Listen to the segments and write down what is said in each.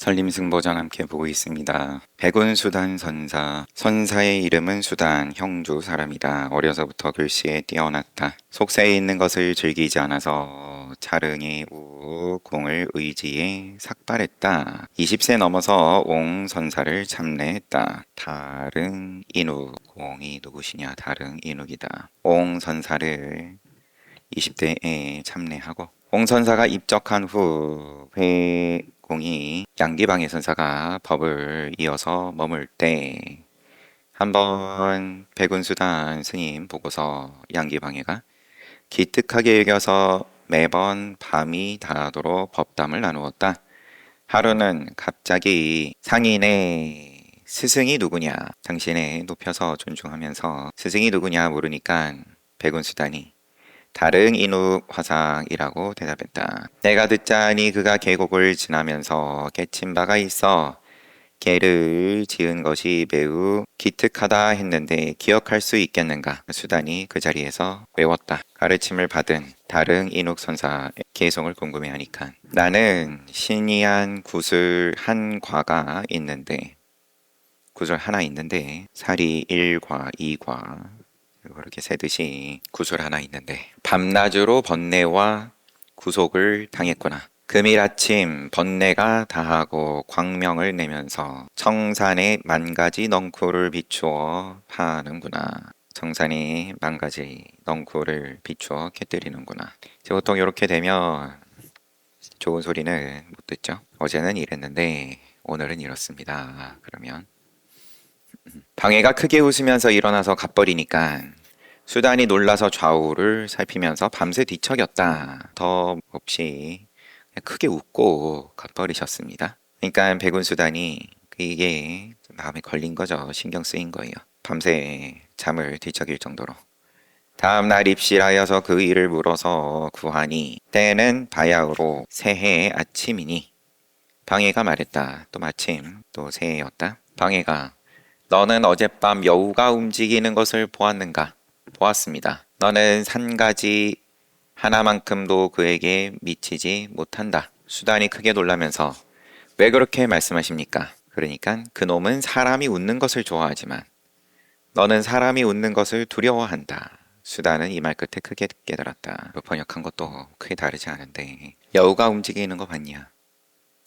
설림승보전 함께 보고 있습니다. 백운수단 선사. 선사의 이름은 수단, 형주 사람이다. 어려서부터 글씨에 뛰어났다. 속세에 있는 것을 즐기지 않아서 차릉의 공을 의지에 삭발했다. 20세 넘어서 옹 선사를 참례했다. 다릉 인욱. 옹이 누구시냐? 다릉 인욱이다. 옹 선사를 20대에 참례하고 홍선사가 입적한 후 회공이 양기방해 선사가 법을 이어서 머물 때 한번 백운수단 스님 보고서 양기방해가 기특하게 여겨서 매번 밤이 다하도록 법담을 나누었다. 하루는 갑자기 상인의 스승이 누구냐 당신의 높여서 존중하면서 스승이 누구냐 물으니까 백운수단이 다릉 인욱 화상이라고 대답했다. 내가 듣자니 그가 계곡을 지나면서 깨친 바가 있어 개를 지은 것이 매우 기특하다 했는데 기억할 수 있겠는가? 수단이 그 자리에서 외웠다. 가르침을 받은 다릉 인욱 선사의 개성을 궁금해하니까 나는 신이한 구슬 한 과가 있는데 구슬 하나 있는데 살이 1과 2과 그렇게 세듯이 구슬 하나 있는데 밤낮으로 번뇌와 구속을 당했구나. 금일 아침 번뇌가 다하고 광명을 내면서 청산에 만가지 넝쿨을 비추어 파는구나. 청산이 만가지 넝쿨을 비추어 캐뜨리는구나. 보통 이렇게 되면 좋은 소리는 못 듣죠. 어제는 이랬는데 오늘은 이렇습니다. 그러면 방해가 크게 웃으면서 일어나서 갓버리니까 수단이 놀라서 좌우를 살피면서 밤새 뒤척였다. 더 없이 크게 웃고 갓버리셨습니다. 그러니까 백운수단이 이게 마음에 걸린 거죠. 신경 쓰인 거예요. 밤새 잠을 뒤척일 정도로. 다음 날 입실하여서 그 일을 물어서 구하니 때는 바야흐로 새해 아침이니 방해가 말했다. 또 마침 또 새해였다. 방해가 너는 어젯밤 여우가 움직이는 것을 보았는가? 보았습니다. 너는 산가지 하나만큼도 그에게 미치지 못한다. 수단이 크게 놀라면서 왜 그렇게 말씀하십니까? 그러니까 그놈은 사람이 웃는 것을 좋아하지만 너는 사람이 웃는 것을 두려워한다. 수단은 이 말 끝에 크게 깨달았다. 번역한 것도 크게 다르지 않은데 여우가 움직이는 거 봤냐?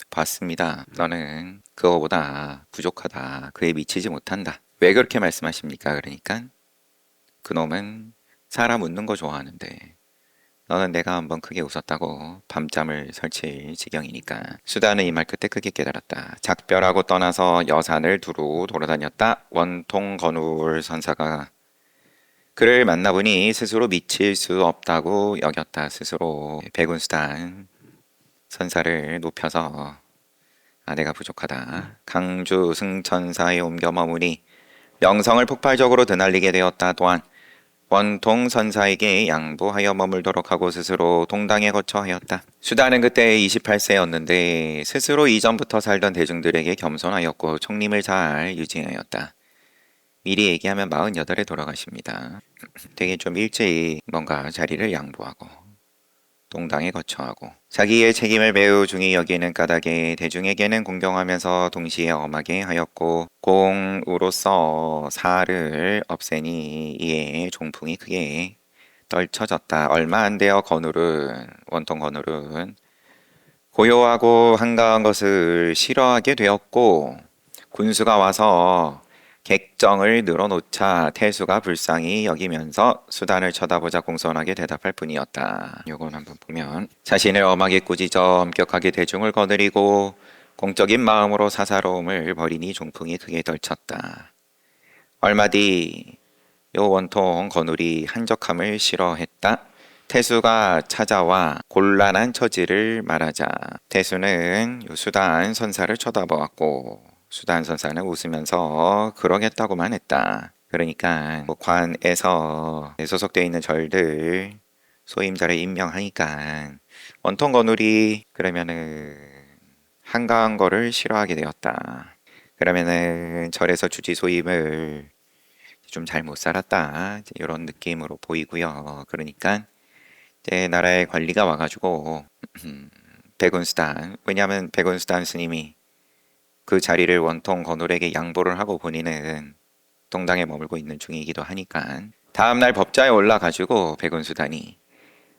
봤습니다. 너는 그거보다 부족하다. 그에 미치지 못한다. 왜 그렇게 말씀하십니까? 그러니까 그놈은 사람 웃는 거 좋아하는데 너는 내가 한번 크게 웃었다고 밤잠을 설칠 지경이니까. 수다는 이 말 끝에 크게 깨달았다. 작별하고 떠나서 여산을 두루 돌아다녔다. 원통 건울 선사가 그를 만나보니 스스로 미칠 수 없다고 여겼다. 스스로 백운수단 선사를 높여서 내가 부족하다. 강주 승천사에 옮겨 머무니 명성을 폭발적으로 드날리게 되었다. 또한 원통 선사에게 양보하여 머물도록 하고 스스로 동당에 거처하였다. 수다는 그때 28세였는데 스스로 이전부터 살던 대중들에게 겸손하였고 총림을 잘 유지하였다. 미리 얘기하면 48에 돌아가십니다. 되게 좀 일찍 뭔가 자리를 양보하고 동당에 거처하고 자기의 책임을 매우 중히 여기는 까닭에 대중에게는 공경하면서 동시에 엄하게 하였고 공으로서 사를 없애니 이에 종풍이 크게 떨쳐졌다. 얼마 안 되어 건울은 원통 건울은 고요하고 한가한 것을 싫어하게 되었고 군수가 와서 객정을 늘어놓자 태수가 불쌍히 여기면서 수단을 쳐다보자 공손하게 대답할 뿐이었다. 요건 한번 보면 자신을 엄하게 꾸짖어 엄격하게 대중을 거느리고 공적인 마음으로 사사로움을 벌이니 종풍이 크게 떨쳤다. 얼마 뒤 요 원통 건울이 한적함을 싫어했다. 태수가 찾아와 곤란한 처지를 말하자 태수는 요 수단 선사를 쳐다보았고 수단 선사는 웃으면서 그러겠다고만 했다. 그러니까 관에서 소속되어 있는 절들 소임자를 임명하니까 원통 건울이 그러면은 한가한 거를 싫어하게 되었다. 그러면은 절에서 주지 소임을 좀 잘 못 살았다. 이런 느낌으로 보이고요. 그러니까 이제 나라의 관리가 와가지고 백운수단 왜냐하면 백운수단 스님이 그 자리를 원통 건울에게 양보를 하고 본인은 동당에 머물고 있는 중이기도 하니까 다음날 법좌에 올라가지고 백운수단이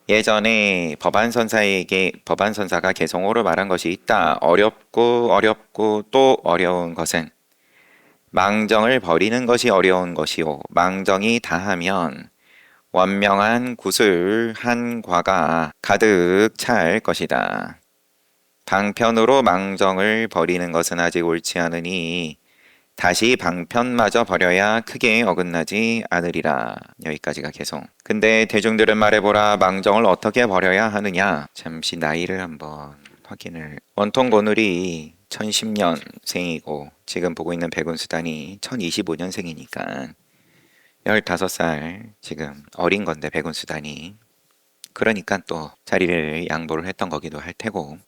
예전에 법안선사가 개성호로 말한 것이 있다. 어렵고 또 어려운 것은 망정을 버리는 것이 어려운 것이요. 망정이 다하면 원명한 구슬 한 과가 가득 찰 것이다. 방편으로 망정을 버리는 것은 아직 옳지 않으니 다시 방편마저 버려야 크게 어긋나지 않으리라. 여기까지가 개성. 근데 대중들은 말해보라. 망정을 어떻게 버려야 하느냐. 잠시 나이를 한번 확인을. 원통 고눌이 1010년생이고 지금 보고 있는 백운수단이 1025년생이니까 15살 지금 어린 건데 백운수단이. 그러니까 또 자리를 양보를 했던 거기도 할 테고.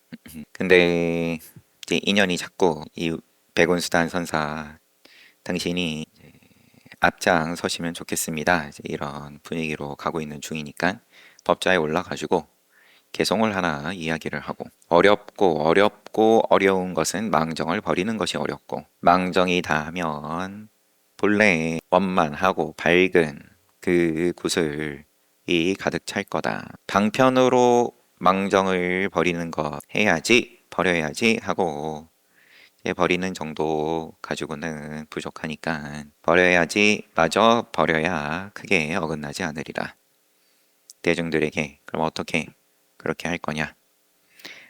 근데 이제 인연이 자꾸 이 백운수단 선사 당신이 이제 앞장 서시면 좋겠습니다. 이제 이런 분위기로 가고 있는 중이니까 법좌에 올라가지고 개송을 하나 이야기를 하고 어렵고 어려운 것은 망정을 버리는 것이 어렵고 망정이 다하면 본래 원만하고 밝은 그 구슬이 가득 찰 거다. 방편으로 망정을 버리는 거 버려야지 하고 버리는 정도 가지고는 부족하니까 마저 버려야 크게 어긋나지 않으리라. 대중들에게 그럼 어떻게 그렇게 할 거냐?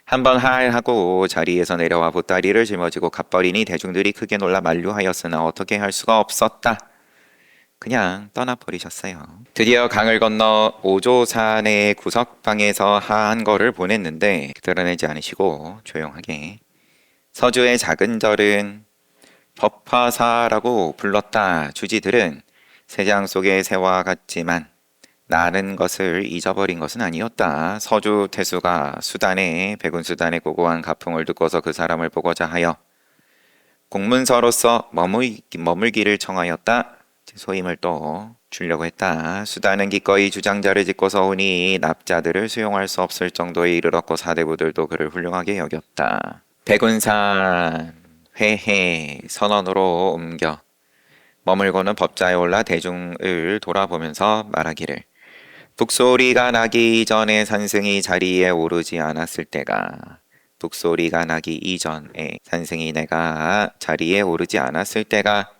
한번 하고 자리에서 내려와 보따리를 짊어지고 갓버리니 대중들이 크게 놀라 만류하였으나 어떻게 할 수가 없었다. 그냥 떠나버리셨어요. 드디어 강을 건너 오조산의 구석방에서 하한 거를 보냈는데 드러내지 않으시고 조용하게 서주의 작은 절은 법화사라고 불렀다. 주지들은 세장 속의 새와 같지만 나른 것을 잊어버린 것은 아니었다. 서주 태수가 백운수단의 고고한 가풍을 듣고서 그 사람을 보고자 하여 공문서로서 머물기를 청하였다. 소임을 또 주려고 했다. 수단은 기꺼이 주장자를 짓고서 오니 납자들을 수용할 수 없을 정도에 이르렀고 사대부들도 그를 훌륭하게 여겼다. 백운산 회해 선원으로 옮겨 머물고는 법좌에 올라 대중을 돌아보면서 말하기를 북소리가 나기 이전에 산승이 자리에 오르지 않았을 때가 북소리가 나기 이전에 산승이 내가 자리에 오르지 않았을 때가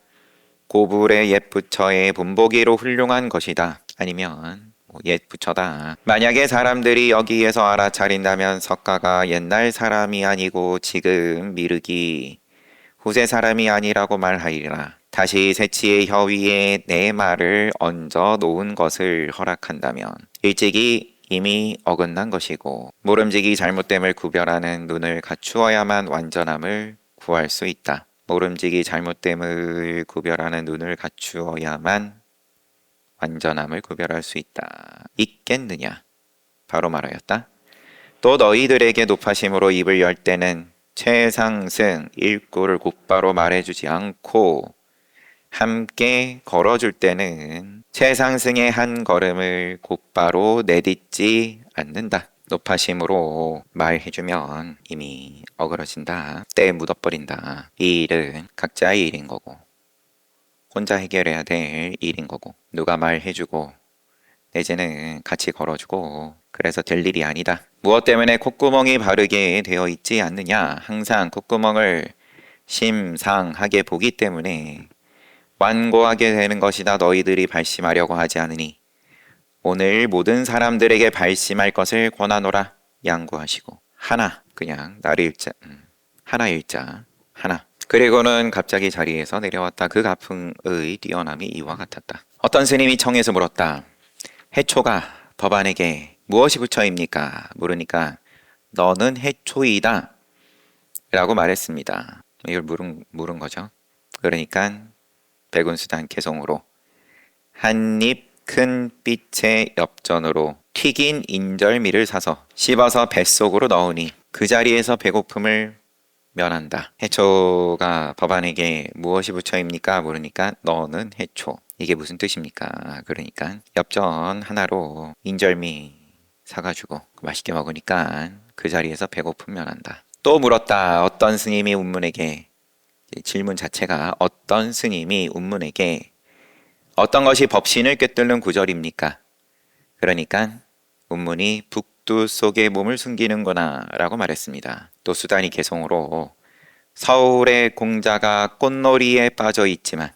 고불의 옛 부처의 본보기로 훌륭한 것이다. 아니면 옛 부처다. 만약에 사람들이 여기에서 알아차린다면 석가가 옛날 사람이 아니고 지금 미르기 후세 사람이 아니라고 말하리라. 다시 새치의 혀 위에 내 말을 얹어 놓은 것을 허락한다면 일찍이 이미 어긋난 것이고 모름지기 잘못됨을 구별하는 눈을 갖추어야만 완전함을 구할 수 있다. 모름지기 잘못됨을 구별하는 눈을 갖추어야만 완전함을 구별할 수 있겠느냐? 바로 말하였다. 또 너희들에게 높아심으로 입을 열 때는 최상승 일구를 곧바로 말해주지 않고 함께 걸어줄 때는 최상승의 한 걸음을 곧바로 내딛지 않는다. 높아심으로 말해주면 이미 어그러진다. 때에 묻어버린다. 이 일은 각자의 일인 거고 혼자 해결해야 될 일인 거고 누가 말해주고 내지는 같이 걸어주고 그래서 될 일이 아니다. 무엇 때문에 콧구멍이 바르게 되어 있지 않느냐? 항상 콧구멍을 심상하게 보기 때문에 완고하게 되는 것이다. 너희들이 발심하려고 하지 않으니 오늘 모든 사람들에게 발심할 것을 권하노라. 양구하시고 하나 그냥 하나 일자 하나. 그리고는 갑자기 자리에서 내려왔다. 그 가풍의 뛰어남이 이와 같았다. 어떤 스님이 청해서 물었다. 해초가 법안에게 무엇이 부처입니까? 물으니까 너는 해초이다 라고 말했습니다. 이걸 물은 거죠. 그러니까 백운수단 개송으로 한입 큰 빛의 엽전으로 튀긴 인절미를 사서 씹어서 뱃속으로 넣으니 그 자리에서 배고픔을 면한다. 해초가 법안에게 무엇이 부처입니까? 물으니까 너는 해초. 이게 무슨 뜻입니까? 그러니까 엽전 하나로 인절미 사가지고 맛있게 먹으니까 그 자리에서 배고픔 면한다. 또 물었다. 어떤 스님이 운문에게 질문 자체가 어떤 스님이 운문에게 어떤 것이 법신을 꿰뚫는 구절입니까? 그러니까 운문이 북두 속에 몸을 숨기는구나 라고 말했습니다. 또 수단이 개송으로 서울의 공자가 꽃놀이에 빠져 있지만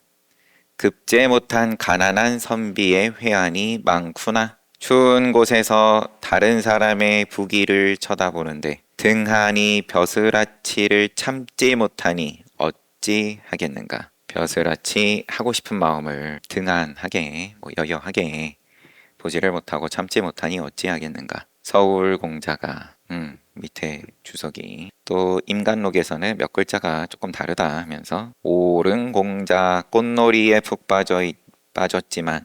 급제 못한 가난한 선비의 회한이 많구나. 추운 곳에서 다른 사람의 부귀를 쳐다보는데 등한히 벼슬아치를 참지 못하니 어찌 하겠는가. 벼슬아치 하고 싶은 마음을 등한하게 여여하게 보지를 못하고 참지 못하니 어찌 하겠는가. 서울 공자가 밑에 주석이 또 임간록에서는 몇 글자가 조금 다르다 하면서 옳은 공자 꽃놀이에 푹 빠졌지만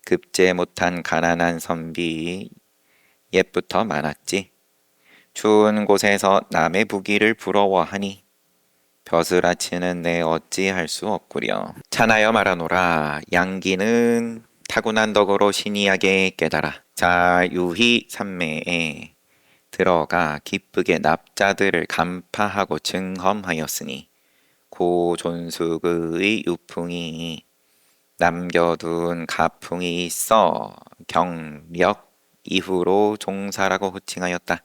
급제 못한 가난한 선비 옛부터 많았지. 추운 곳에서 남의 부귀를 부러워하니 벼슬아치는 내 어찌할 수 없구려. 차나여 말하노라. 양기는 타고난 덕으로 신이하게 깨달아 자유히 삼매에 들어가 기쁘게 납자들을 간파하고 증험하였으니 고존숙의 유풍이 남겨둔 가풍이 있어 경력 이후로 종사라고 호칭하였다.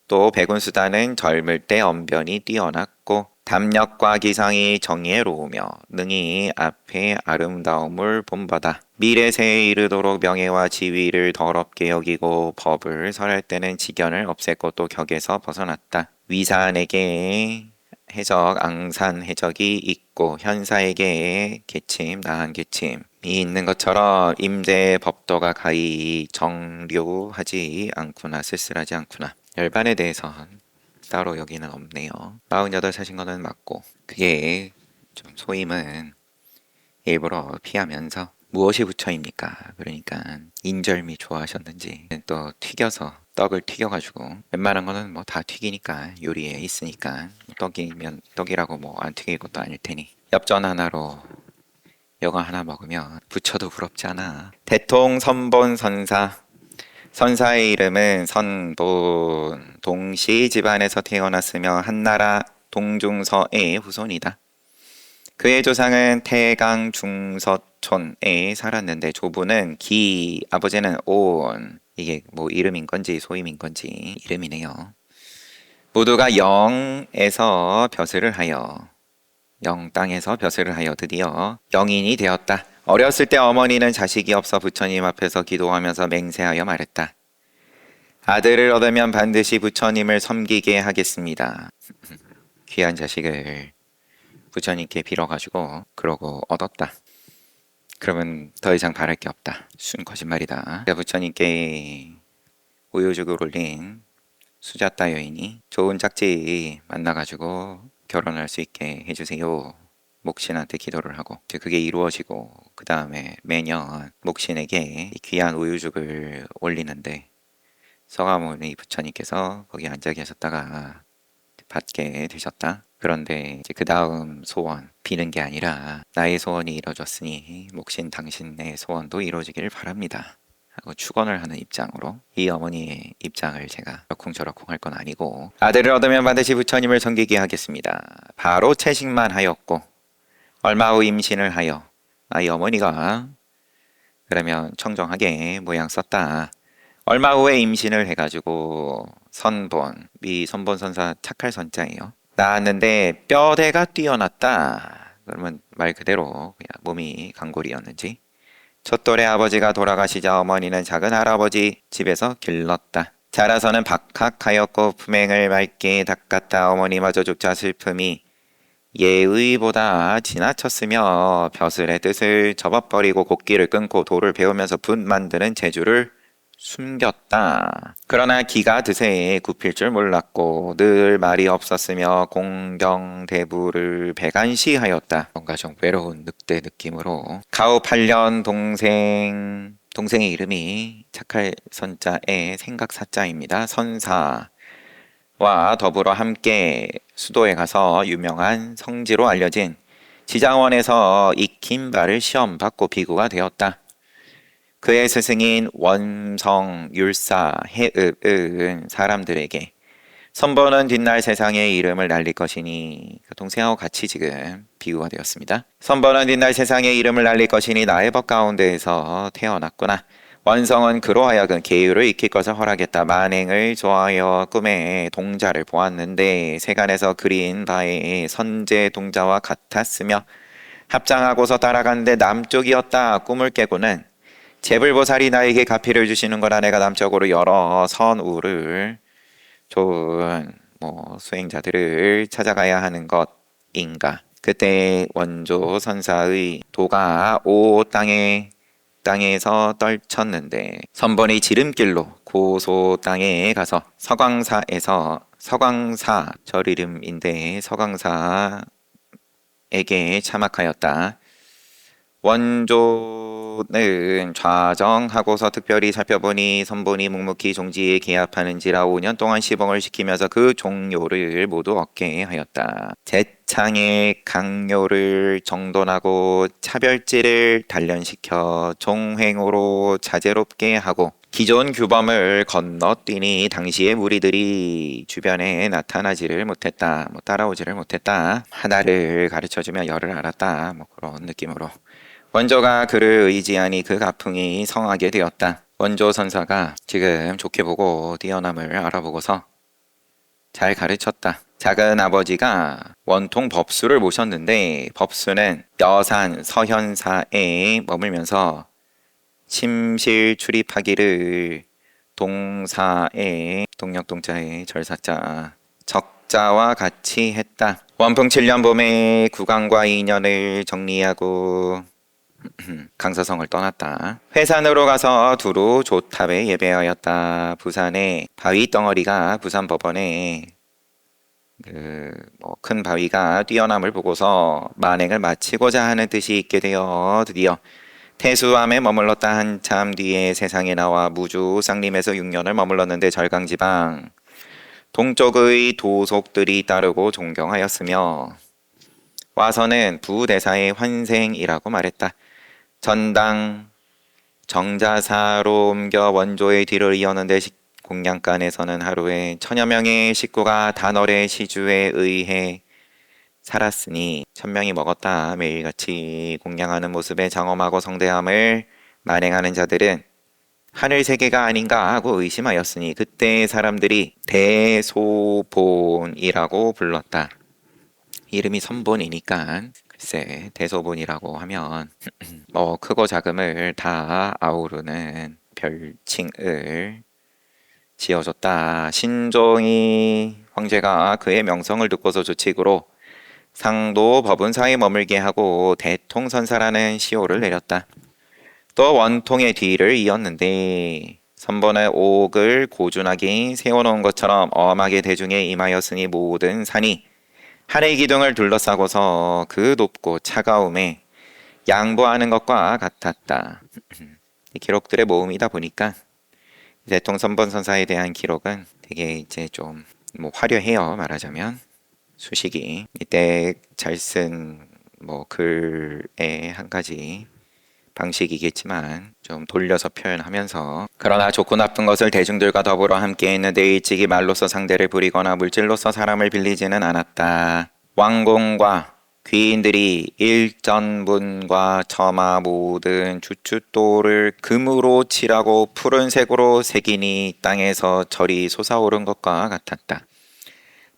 또 백운수다는 젊을 때 언변이 뛰어났고 담력과 기상이 정예로우며 능히 앞에 아름다움을 본받아 미래세에 이르도록 명예와 지위를 더럽게 여기고 법을 설할 때는 직연을 없앴고 또 격에서 벗어났다. 위산에게 해적 앙산 해적이 있고 현사에게 계침 나한 계침이 있는 것처럼 임대의 법도가 가히 정료하지 않구나. 쓸쓸하지 않구나. 열반에 대해선 따로 여기는 없네요. 48 사신 거는 맞고 그게 좀 소임은 일부러 피하면서 무엇이 부처입니까? 그러니까 인절미 좋아하셨는지 또 튀겨서 떡을 튀겨가지고 웬만한 거는 뭐 다 튀기니까 요리에 있으니까 떡이면 떡이라고 뭐 안 튀길 것도 아닐 테니 엽전 하나로 여거 하나 먹으면 부처도 부럽지 않아. 대통 선본 선사 선사의 이름은 선본 동시 집안에서 태어났으며 한나라 동중서의 후손이다. 그의 조상은 태강 중서촌에 살았는데 조부는 기, 아버지는 온. 이게 뭐 이름인 건지 소임인 건지 이름이네요. 모두가 영에서 벼슬을 하여 영 땅에서 벼슬을 하여 드디어 영인이 되었다. 어렸을 때 어머니는 자식이 없어 부처님 앞에서 기도하면서 맹세하여 말했다. 아들을 얻으면 반드시 부처님을 섬기게 하겠습니다. 귀한 자식을 부처님께 빌어가지고 그러고 얻었다. 그러면 더 이상 바랄 게 없다. 순 거짓말이다. 부처님께 우유죽을 올린 수자따 여인이 좋은 짝지 만나가지고 결혼할 수 있게 해주세요. 목신한테 기도를 하고 그게 이루어지고 그 다음에 매년 목신에게 귀한 우유죽을 올리는데 서가모니 부처님께서 거기 앉아 계셨다가 받게 되셨다. 그런데 이제 그 다음 소원 비는 게 아니라 나의 소원이 이루어졌으니 목신 당신의 소원도 이루어지기를 바랍니다 하고 축원을 하는 입장으로 이 어머니의 입장을 제가 저쿵저러쿵 할 건 아니고 아들을 얻으면 반드시 부처님을 섬기게 하겠습니다. 바로 채식만 하였고 얼마 후 임신을 하여 이 어머니가 그러면 청정하게 모양 썼다. 얼마 후에 임신을 해가지고 선본, 이 선본 선사 착할 선자예요. 낳았는데 뼈대가 뛰어났다. 그러면 말 그대로 그냥 몸이 강골이었는지. 첫돌의 아버지가 돌아가시자 어머니는 작은 할아버지 집에서 길렀다. 자라서는 박학하였고 품행을 맑게 닦았다. 어머니마저 죽자 슬픔이 예의보다 지나쳤으며 벼슬의 뜻을 접어버리고 곡기를 끊고 돌을 배우면서 붓 만드는 재주를 숨겼다. 그러나 기가 드세에 굽힐 줄 몰랐고 늘 말이 없었으며 공경대부를 배간시하였다. 뭔가 좀 외로운 늑대 느낌으로 가후 8년 동생의 이름이 착할 선자의 생각사자입니다. 선사와 더불어 함께 수도에 가서 유명한 성지로 알려진 지장원에서 익힌 바를 시험 받고 비구가 되었다. 그의 스승인 원성, 율사, 해읍은 사람들에게 선보는 뒷날 세상의 이름을 날릴 것이니 그 동생하고 같이 지금 비유가 되었습니다. 선보는 뒷날 세상의 이름을 날릴 것이니 나의 법 가운데에서 태어났구나. 원성은 그로 하여금 계율을 익힐 것을 허락했다. 만행을 좋아하여 꿈에 동자를 보았는데 세간에서 그린 바의 선제 동자와 같았으며 합장하고서 따라갔는데 남쪽이었다. 꿈을 깨고는 제불보살이 나에게 가피를 주시는 거라. 내가 남쪽으로 여러 선우를 좋은 수행자들을 찾아가야 하는 것인가. 그때 원조 선사의 도가 땅에서 떨쳤는데 선본의 지름길로 고소 땅에 가서 서광사 절 이름인데 서광사에게 참학하였다. 원조는 좌정하고서 특별히 살펴보니 선본이 묵묵히 종지에 개합하는지라 5년 동안 시봉을 시키면서 그 종료를 모두 얻게 하였다. 재창의 강요를 정돈하고 차별지를 단련시켜 종횡으로 자제롭게 하고 기존 규범을 건너뛰니 당시의 무리들이 주변에 나타나지를 못했다. 따라오지를 못했다. 하나를 가르쳐주며 열을 알았다. 그런 느낌으로 원조가 그를 의지하니 그 가풍이 성하게 되었다. 원조 선사가 지금 좋게 보고 뛰어남을 알아보고서 잘 가르쳤다. 작은 아버지가 원통 법수를 모셨는데 법수는 여산 서현사에 머물면서 침실 출입하기를 동사에 동력동자에 절사자 적자와 같이 했다. 원풍 7년 봄에 국왕과 인연을 정리하고 강서성을 떠났다. 회산으로 가서 두루 조탑에 예배하였다. 부산에 바위 덩어리가 부산 법원에 큰 바위가 뛰어남을 보고서 만행을 마치고자 하는 뜻이 있게 되어 드디어 태수암에 머물렀다. 한참 뒤에 세상에 나와 무주 쌍림에서 6년을 머물렀는데 절강지방 동쪽의 도속들이 따르고 존경하였으며 와서는 부대사의 환생이라고 말했다. 전당 정자사로 옮겨 원조의 뒤를 이었는데 공양간에서는 하루에 1000여 명의 식구가 단월의 시주에 의해 살았으니 1000명이 먹었다. 매일같이 공양하는 모습에 장엄하고 성대함을 만행하는 자들은 하늘 세계가 아닌가 하고 의심하였으니 그때 사람들이 대소본이라고 불렀다. 이름이 선본이니까 글쎄 대소본이라고 하면 크고 작음을 다 아우르는 별칭을 지어줬다. 신종이 황제가 그의 명성을 듣고서 조칙으로 상도 법은사에 머물게 하고 대통선사라는 시호를 내렸다. 또 원통의 뒤를 이었는데 선본의 옥을 고준하게 세워놓은 것처럼 엄하게 대중에 임하였으니 모든 산이 하늘 기둥을 둘러싸고서 그 높고 차가움에 양보하는 것과 같았다. 이 기록들의 모음이다 보니까 대통선본 선사에 대한 기록은 되게 이제 좀 화려해요. 말하자면 수식이 이때 잘 쓴 글의 한 가지 방식이겠지만 좀 돌려서 표현하면서 그러나 좋고 나쁜 것을 대중들과 더불어 함께 했는데 일찍이 말로서 상대를 부리거나 물질로서 사람을 빌리지는 않았다. 왕공과 귀인들이 일전문과 처마 모든 주춧돌을 금으로 칠하고 푸른색으로 새기니 땅에서 절이 솟아오른 것과 같았다.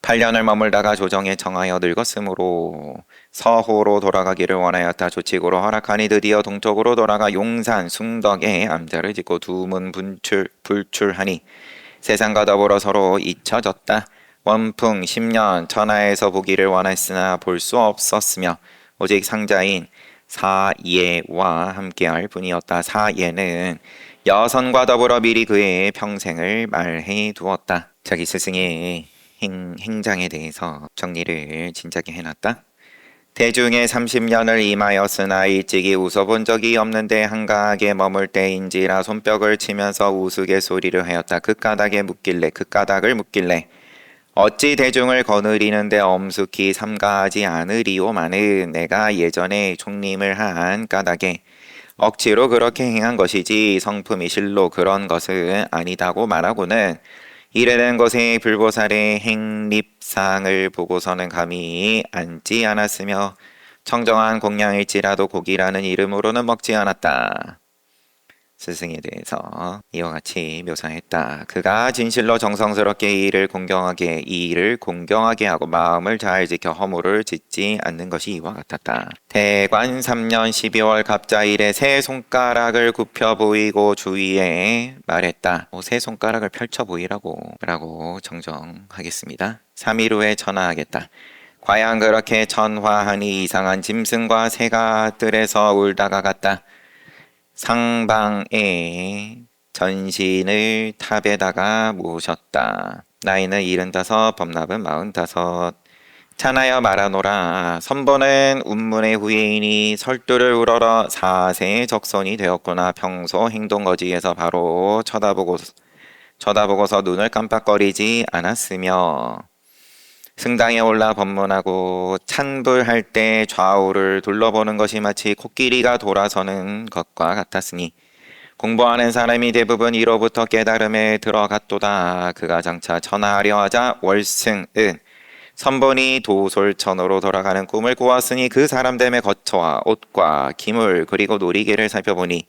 8년을 머물다가 조정에 정하여 늙었으므로 서호로 돌아가기를 원하였다. 조칙으로 허락하니 드디어 동쪽으로 돌아가 용산 숭덕에 암자를 짓고 두문 불출하니 세상과 더불어 서로 잊혀졌다. 원풍 10년 천하에서 보기를 원했으나 볼 수 없었으며 오직 상자인 사예와 함께할 뿐이었다. 사예는 여선과 더불어 미리 그의 평생을 말해 두었다. 자기 스승의 행장에 대해서 정리를 진작에 해놨다. 대중에 30년을 임하였으나 일찍이 웃어본 적이 없는데 한가하게 머물 때인지라 손뼉을 치면서 우스갯소리를 하였다. 그 까닭을 묻길래 어찌 대중을 거느리는데 엄숙히 삼가하지 않으리오마는 내가 예전에 총림을 한 까닭에 억지로 그렇게 행한 것이지 성품이 실로 그런 것은 아니다고 말하고는 이르는 곳에 불보살의 행립상을 보고서는 감히 앉지 않았으며 청정한 공양일지라도 고기라는 이름으로는 먹지 않았다. 스승에 대해서 이와 같이 묘사했다. 그가 진실로 정성스럽게 이 일을 공경하게 하고 마음을 잘 지켜 허물을 짓지 않는 것이 이와 같았다. 대관 3년 12월 갑자일에 세 손가락을 굽혀 보이고 주위에 말했다. 세 손가락을 펼쳐 보이라고 정정하겠습니다. 3일 후에 전하하겠다. 과연 그렇게 전화하니 이상한 짐승과 새가 뜰에서 울다가 갔다. 상방에 전신을 탑에다가 모셨다. 나이는 75, 법납은 45. 차나여 말하노라. 선보는 운문의 후예이니 설두를 우러러 사세의 적선이 되었구나. 평소 행동거지에서 바로 쳐다보고서 눈을 깜빡거리지 않았으며 승당에 올라 법문하고 찬불할 때 좌우를 둘러보는 것이 마치 코끼리가 돌아서는 것과 같았으니 공부하는 사람이 대부분 이로부터 깨달음에 들어갔도다. 그가 장차 전하하려 하자 월승은 선본이 도솔천으로 돌아가는 꿈을 꾸었으니 그 사람됨의 거처와 옷과 기물 그리고 놀이개를 살펴보니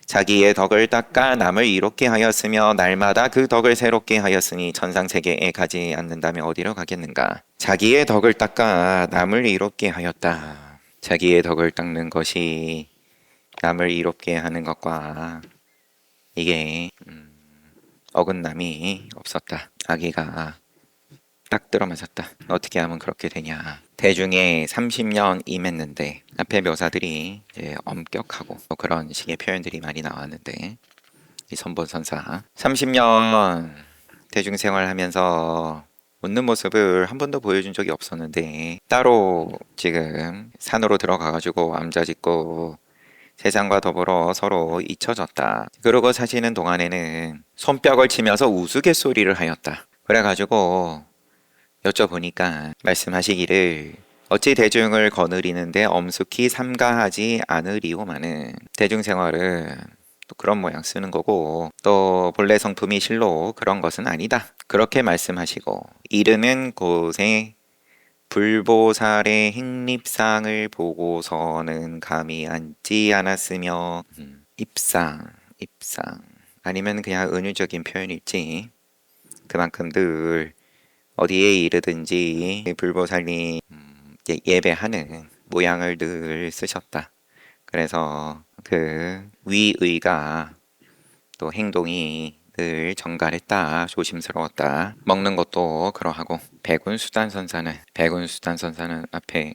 자기의 덕을 닦아 남을 이롭게 하였으며 날마다 그 덕을 새롭게 하였으니 천상세계에 가지 않는다면 어디로 가겠는가. 자기의 덕을 닦아 남을 이롭게 하였다. 자기의 덕을 닦는 것이 남을 이롭게 하는 것과 이게 어긋남이 없었다. 아기가 딱 들어맞았다. 어떻게 하면 그렇게 되냐. 대중에 30년 임했는데 앞에 묘사들이 이제 엄격하고 뭐 그런 식의 표현들이 많이 나왔는데 이 선본선사 30년 대중생활하면서 웃는 모습을 한 번도 보여준 적이 없었는데 따로 지금 산으로 들어가가지고 암자짓고 세상과 더불어 서로 잊혀졌다. 그러고 사시는 동안에는 손뼉을 치면서 우스갯소리를 하였다. 그래가지고 여쭤보니까 말씀하시기를 어찌 대중을 거느리는데 엄숙히 삼가하지 않으리오마는 대중생활은 또 그런 모양 쓰는 거고 또 본래 성품이 실로 그런 것은 아니다. 그렇게 말씀하시고 이르는 곳에 불보살의 행립상을 보고서는 감히 앉지 않았으며 입상 아니면 그냥 은유적인 표현일지 그만큼 늘 어디에 이르든지 불보살이 예배하는 모양을 늘 쓰셨다. 그래서 그 위의가 또 행동이 늘 정갈했다. 조심스러웠다. 먹는 것도 그러하고 백운수단선사는 앞에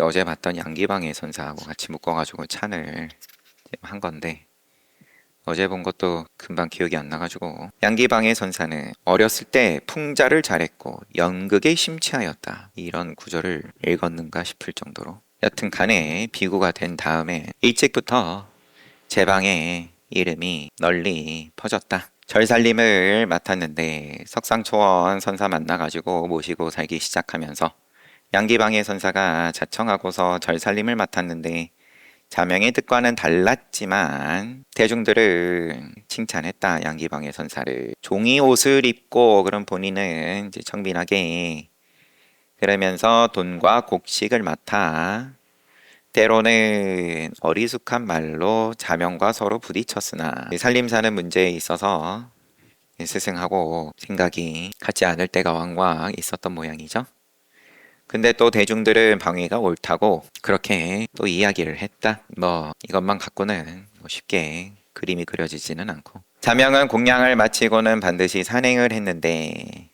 어제 봤던 양기방의 선사하고 같이 묶어가지고 찬을 한 건데 어제 본 것도 금방 기억이 안 나가지고 양기방의 선사는 어렸을 때 풍자를 잘했고 연극에 심취하였다. 이런 구절을 읽었는가 싶을 정도로 여튼 간에 비구가 된 다음에 일찍부터 제방의 이름이 널리 퍼졌다. 절살림을 맡았는데 석상초원 선사 만나가지고 모시고 살기 시작하면서 양기방의 선사가 자청하고서 절살림을 맡았는데 자명의 뜻과는 달랐지만 대중들은 칭찬했다. 양기방의 선사를 종이 옷을 입고 그런 본인은 이제 청빈하게 그러면서 돈과 곡식을 맡아 때로는 어리숙한 말로 자명과 서로 부딪혔으나 살림사는 문제에 있어서 스승하고 생각이 같지 않을 때가 왕왕 있었던 모양이죠. 근데 또 대중들은 방위가 옳다고 그렇게 또 이야기를 했다. 뭐 이것만 갖고는 쉽게 그림이 그려지지는 않고 자명은 공양을 마치고는 반드시 산행을 했는데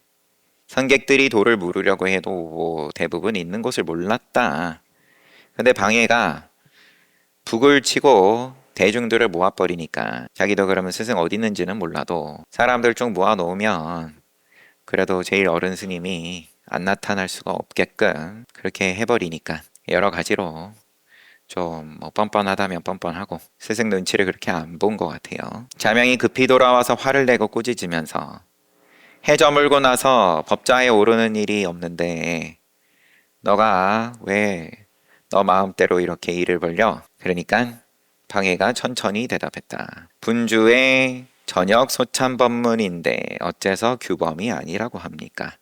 선객들이 도를 물으려고 해도 대부분 있는 곳을 몰랐다. 근데 방해가 북을 치고 대중들을 모아버리니까 자기도 그러면 스승 어디 있는지는 몰라도 사람들 쭉 모아놓으면 그래도 제일 어른 스님이 안 나타날 수가 없게끔 그렇게 해버리니까 여러 가지로 좀 뻔뻔하다면 뻔뻔하고 스승 눈치를 그렇게 안 본 것 같아요. 자명이 급히 돌아와서 화를 내고 꾸짖으면서 해 저물고 나서 법좌에 오르는 일이 없는데 너가 왜 너 마음대로 이렇게 일을 벌려? 그러니까 방해가 천천히 대답했다. 분주의 전역 소참 법문인데 어째서 규범이 아니라고 합니까?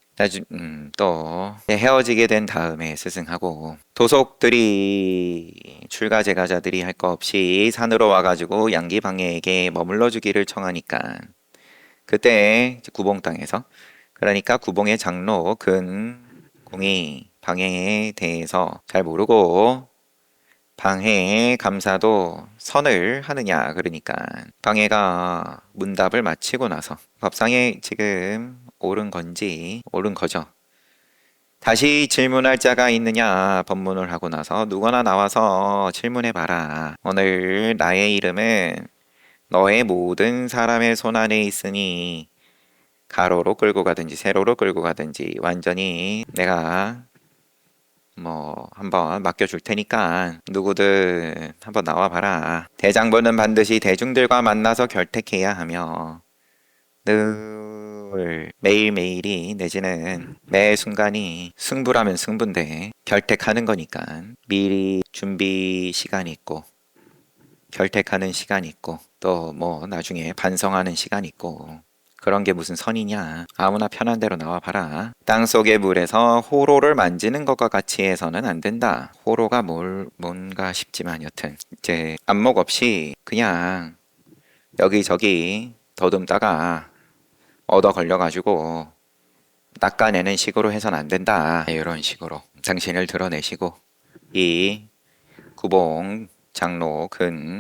또 헤어지게 된 다음에 스승하고 도속들이 출가 제가자들이 할 거 없이 산으로 와가지고 양기방해에게 머물러 주기를 청하니까 그때 이제 구봉 땅에서 그러니까 구봉의 장로 근공이 방해에 대해서 잘 모르고 방해의 감사도 선을 하느냐 그러니까 방해가 문답을 마치고 나서 법상에 지금 옳은 건지 옳은 거죠. 다시 질문할 자가 있느냐 법문을 하고 나서 누구나 나와서 질문해 봐라. 오늘 나의 이름은 너의 모든 사람의 손 안에 있으니 가로로 끌고 가든지 세로로 끌고 가든지 완전히 내가 한번 맡겨줄 테니까 누구든 한번 나와봐라. 대장부는 반드시 대중들과 만나서 결택해야 하며 늘 매일매일이 내지는 매 순간이 승부라면 승부인데 결택하는 거니까 미리 준비 시간이 있고 결택하는 시간이 있고 또 나중에 반성하는 시간이 있고 그런 게 무슨 선이냐. 아무나 편한 대로 나와봐라. 땅속의 물에서 호로를 만지는 것과 같이 해서는 안 된다. 호로가 뭔가 싶지만 여튼 이제 안목 없이 그냥 여기저기 더듬다가 얻어 걸려가지고 낚아내는 식으로 해선 안 된다. 이런 식으로 당신을 드러내시고 이 구봉 장로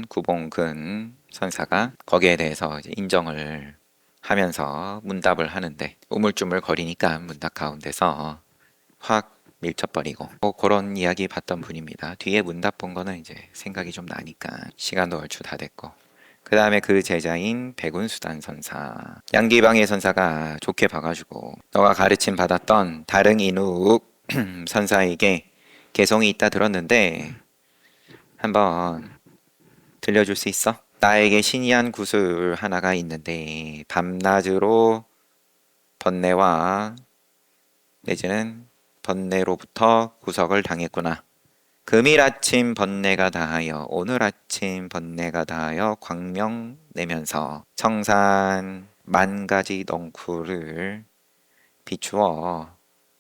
구봉 근 선사가 거기에 대해서 이제 인정을 하면서 문답을 하는데 우물쭈물 거리니까 문답 가운데서 확 밀쳐버리고 그런 이야기 봤던 분입니다. 뒤에 문답 본 거는 이제 생각이 좀 나니까 시간도 얼추 다 됐고 그 다음에 그 제자인 백운수단 선사 양기방의 선사가 좋게 봐가지고 너가 가르침 받았던 다른 인욱 선사에게 개성이 있다 들었는데 한번 들려줄 수 있어? 나에게 신이한 구슬 하나가 있는데 밤낮으로 번뇌와 내지는 번뇌로부터 구속을 당했구나. 금일 아침 번뇌가 다하여 오늘 아침 번뇌가 다하여 광명 내면서 청산 만 가지 넝쿨을 비추어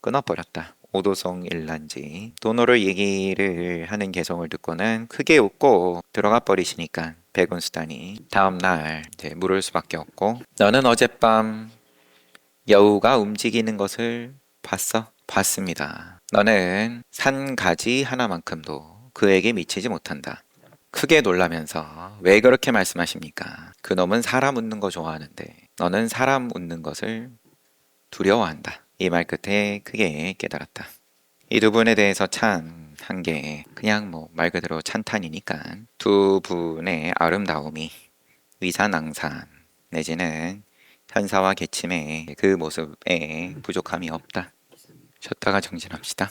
끊어버렸다. 오도송 일란지 도노를 얘기를 하는 개성을 듣고는 크게 웃고 들어가 버리시니까 백운수단이 다음날 이제 물을 수밖에 없고 너는 어젯밤 여우가 움직이는 것을 봤어? 봤습니다. 너는 산 가지 하나만큼도 그에게 미치지 못한다. 크게 놀라면서 왜 그렇게 말씀하십니까? 그놈은 사람 웃는 거 좋아하는데 너는 사람 웃는 것을 두려워한다. 이 말 끝에 크게 깨달았다. 이 두 분에 대해서 찬 한 게 그냥 말 그대로 찬탄이니까 두 분의 아름다움이 위산앙산 내지는 현사와 계침의 그 모습에 부족함이 없다. 쉬었다가 정진합시다.